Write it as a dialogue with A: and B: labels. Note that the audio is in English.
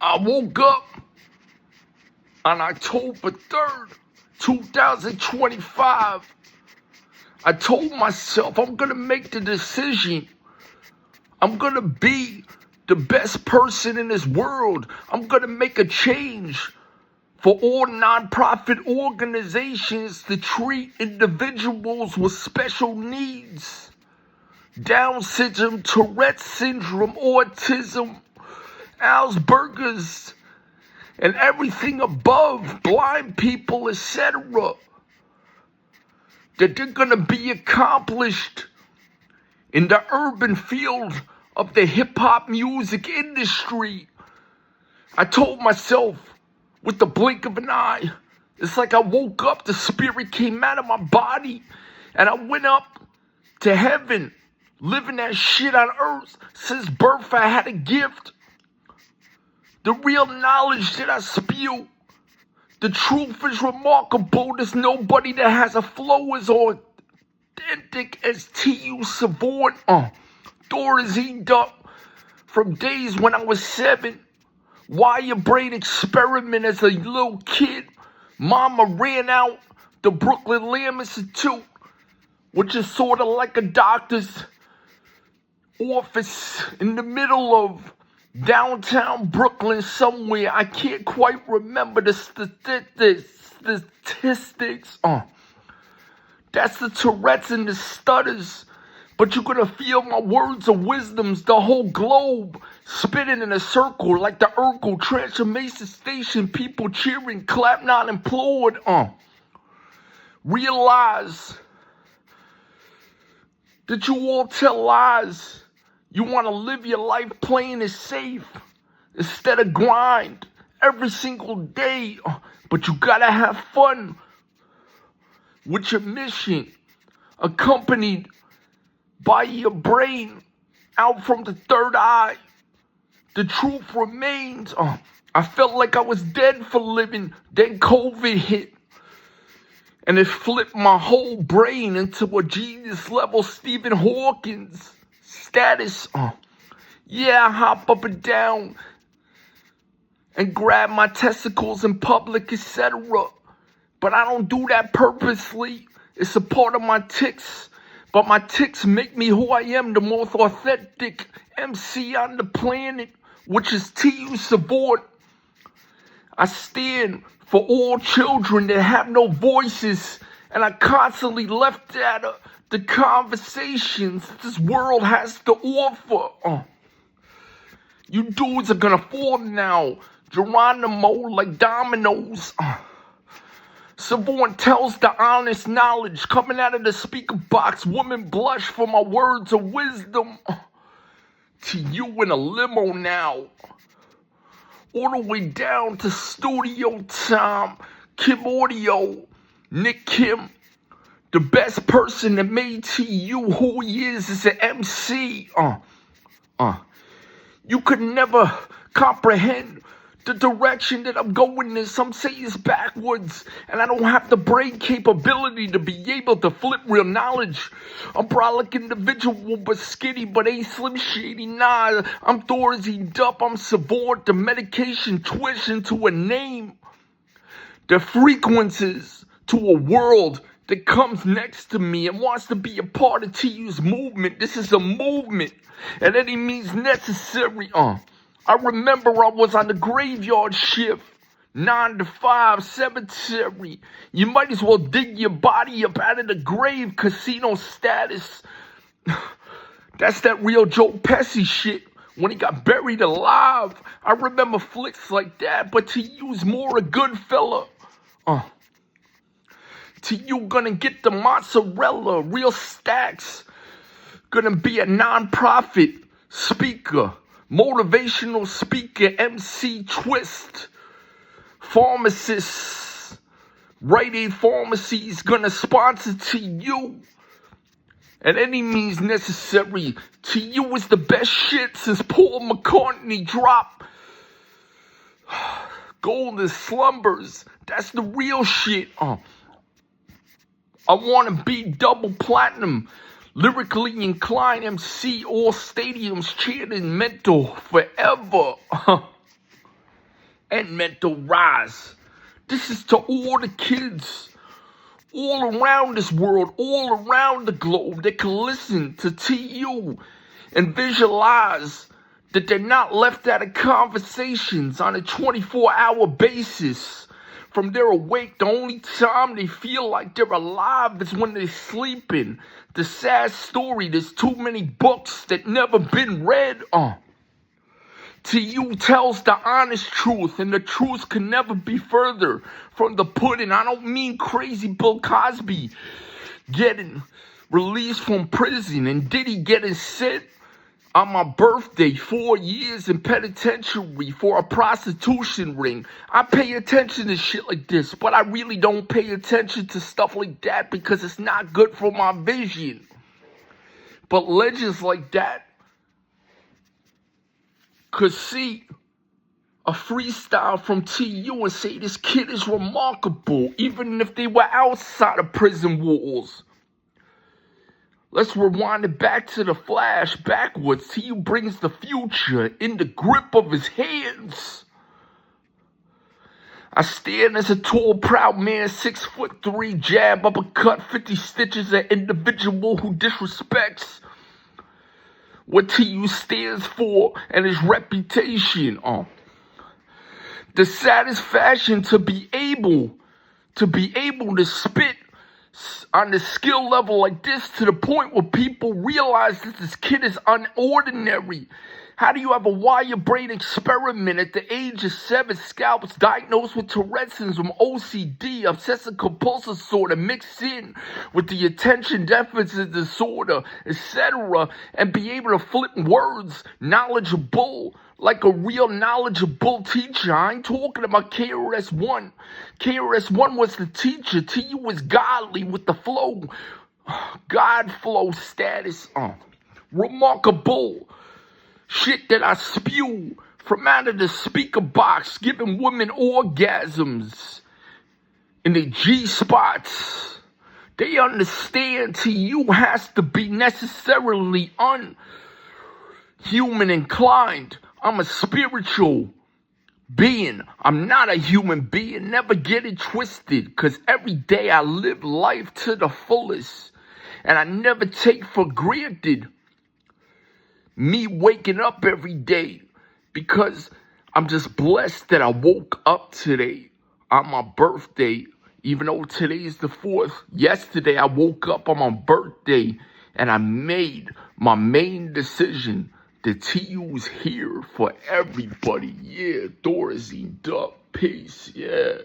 A: I woke up on October 3rd, 2025. I told myself I'm gonna make the decision. I'm gonna be the best person in this world. I'm gonna make a change for all nonprofit organizations to treat individuals with special needs. Down syndrome, Tourette's syndrome, autism, Asperger's, and everything above, blind people, etc. That they're gonna be accomplished in the urban field of the hip-hop music industry. I told myself with the blink of an eye, it's like I woke up, the spirit came out of my body, and I went up to heaven, living that shit on earth. Since birth I had a gift. The real knowledge that I spew, the truth is remarkable. There's nobody that has a flow as authentic as T.U.Savant I. Thorazine up from days when I was 7. Wire brain experiment as a little kid. Mama ran out the Brooklyn Lamb Institute, which is sort of like a doctor's office in the middle of downtown Brooklyn somewhere. I can't quite remember the statistics. That's the Tourette's and the stutters. But you're gonna feel my words of wisdoms, the whole globe spinning in a circle like the Urkel transformation station. People cheering, clap, not applaud. Realize that you all tell lies. You want to live your life playing it safe instead of grind every single day. But you gotta have fun with your mission, accompanied by your brain out from the third eye. The truth remains. I felt like I was dead for living. Then COVID hit, and it flipped my whole brain into a genius level Stephen Hawking's status. Yeah, I hop up and down and grab my testicles in public, etc. But I don't do that purposely. It's a part of my tics. But my tics make me who I am, the most authentic MC on the planet, which is T.U.Savant. I stand for all children that have no voices, and I constantly left out the conversations this world has to offer. You dudes are gonna fall now, Geronimo, like dominoes. Savant tells the honest knowledge coming out of the speaker box. Women blush for my words of wisdom. To you in a limo now, all the way down to studio time. Kim Audio, Nick Kim, the best person that made T.U. who he is an MC. You could never comprehend the direction that I'm going in. Some say it's backwards, and I don't have the brain capability to be able to flip real knowledge. I'm brolic individual, but skinny, but ain't Slim Shady. Nah, I'm Thorazine up, I'm Savant. The medication twist into a name. The frequencies to a world that comes next to me and wants to be a part of TU's movement. This is a movement, and any means necessary. I remember I was on the graveyard shift, 9 to 5 cemetery. You might as well dig your body up out of the grave, casino status. That's that real Joe Pesci shit when he got buried alive. I remember flicks like that, but T.U.'s more a good fella. T.U. gonna get the mozzarella, real stacks. Gonna be a non-profit speaker, motivational speaker, MC twist, pharmacist, Rite Aid Pharmacy is gonna sponsor T.U. at any means necessary. T.U. is the best shit since Paul McCartney dropped Golden Slumbers. That's the real shit. I want to be double platinum, lyrically inclined MC, all stadiums chanting mental forever. and mental rise. This is to all the kids all around this world, all around the globe that can listen to TU and visualize that they're not left out of conversations on a 24-hour basis. From they're awake, the only time they feel like they're alive is when they're sleeping. The sad story, there's too many books that never been read. TU tells the honest truth, and the truth can never be further from the pudding. I don't mean crazy Bill Cosby getting released from prison and Diddy getting sent on my birthday 4 years in penitentiary for a prostitution ring. I pay attention to shit like this, but I really don't pay attention to stuff like that because it's not good for my vision. But legends like that could see a freestyle from TU and say this kid is remarkable, even if they were outside of prison walls. Let's rewind it back to the flash backwards. TU brings the future in the grip of his hands. I stand as a tall, proud man, 6'3", jab, uppercut, 50 stitches, an individual who disrespects what TU stands for and his reputation. The satisfaction to be able to spit on the skill level like this to the point where people realize that this kid is unordinary. How do you have a wire brain experiment at the age of 7, scalps diagnosed with Tourette's syndrome, OCD, obsessive compulsive disorder, mixed in with the attention deficit disorder, etc., and be able to flip words knowledgeable like a real knowledgeable teacher? I ain't talking about KRS-One. KRS-One was the teacher. TU was godly with the flow, God flow status. Remarkable shit that I spew from out of the speaker box, giving women orgasms in the G-spots. They understand TU has to be necessarily unhuman inclined. I'm a spiritual being. I'm not a human being. Never get it twisted, because every day I live life to the fullest. And I never take for granted me waking up every day, because I'm just blessed that I woke up today on my birthday. Even though today is the 4th, yesterday I woke up on my birthday and I made my main decision. The TU's here for everybody. Yeah, Dorsey, Duck, peace, yeah.